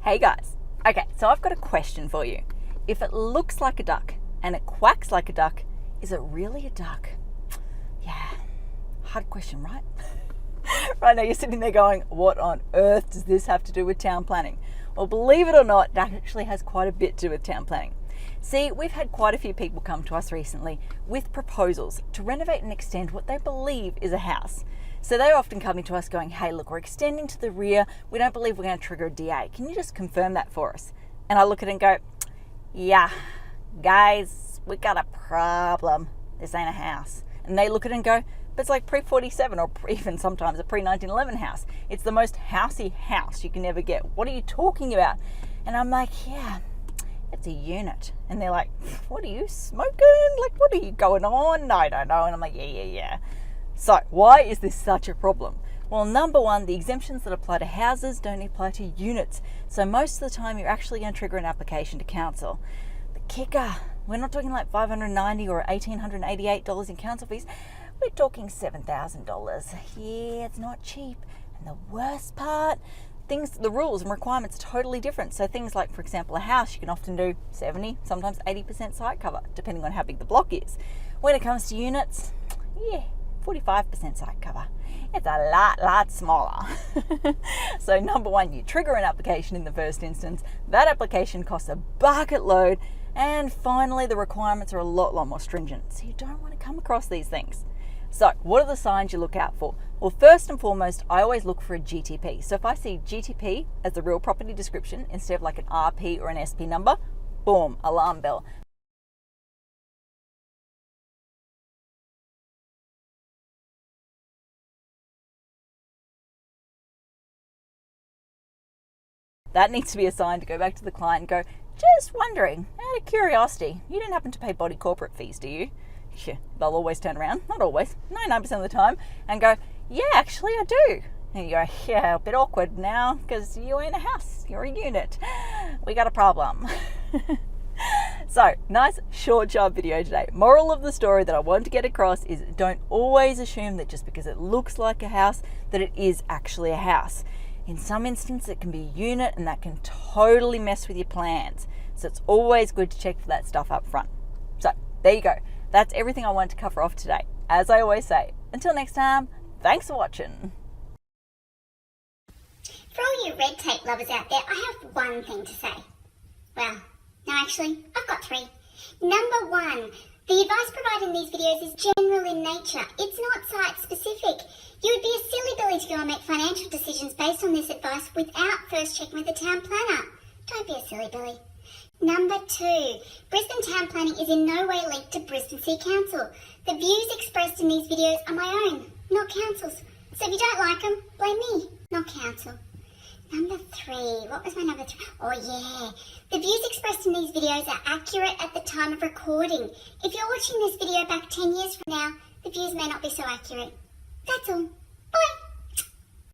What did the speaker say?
Hey guys. Okay, so I've got a question for you. If it looks like a duck and it quacks like a duck, is it really a duck? Yeah, hard question, right? Right now you're sitting there going, what on earth does this have to do with town planning? Well, believe it or not, that actually has quite a bit to do with town planning. See, we've had quite a few people come to us recently with proposals to renovate and extend what they believe is a house. So they're often coming to us going, hey, look, we're extending to the rear. We don't believe we're going to trigger a DA. Can you just confirm that for us? And I look at it and go, yeah, guys, we got a problem. This ain't a house. And they look at it and go, but it's like pre-47 or even sometimes a pre-1911 house. It's the most housey house you can ever get. What are you talking about? And I'm like, yeah, it's a unit. And they're like, what are you smoking? Like, what are you going on? I don't know. And I'm like, yeah. So why is this such a problem? Well, number one, the exemptions that apply to houses don't apply to units. So most of the time you're actually going to trigger an application to council. The kicker, we're not talking like $590 or $1,888 in council fees. We're talking $7,000. Yeah, it's not cheap. And the worst part, the rules and requirements are totally different. So things like, for example, a house, you can often do 70, sometimes 80% site cover, depending on how big the block is. When it comes to units, 45% site cover. It's a lot smaller. So number one, you trigger an application in the first instance. That application costs a bucket load. And finally, the requirements are a lot more stringent. So you don't want to come across these things. So what are the signs you look out for? Well, first and foremost, I always look for a GTP. So if I see GTP as the real property description instead of like an RP or an SP number, boom, alarm bell. That needs to be a sign to go back to the client and go, just wondering, out of curiosity, you don't happen to pay body corporate fees, do you? Yeah, they'll always turn around, not always, 99% of the time, and go, yeah, actually I do. And you go, yeah, a bit awkward now because you ain't a house, you're a unit. We got a problem. So, nice short sharp video today. Moral of the story that I want to get across is don't always assume that just because it looks like a house that it is actually a house. In some instances, it can be a unit and that can totally mess with your plans. So it's always good to check for that stuff up front. So there you go. That's everything I wanted to cover off today. As I always say, until next time, thanks for watching. For all you red tape lovers out there, I have one thing to say. Well, no, actually, I've got three. Number one, the advice provided in these videos is general in nature. It's not site specific. You would be a silly Billy to go and make financial decisions based on this advice without first checking with the town planner. Don't be a silly Billy. Number two, Brisbane town planning is in no way linked to Brisbane City Council. The views expressed in these videos are my own, not council's. So if you don't like them, blame me, not council. Number three, what was my number three? Oh yeah, the views expressed in these videos are accurate at the time of recording. If you're watching this video back 10 years from now, the views may not be so accurate. That's all. Bye.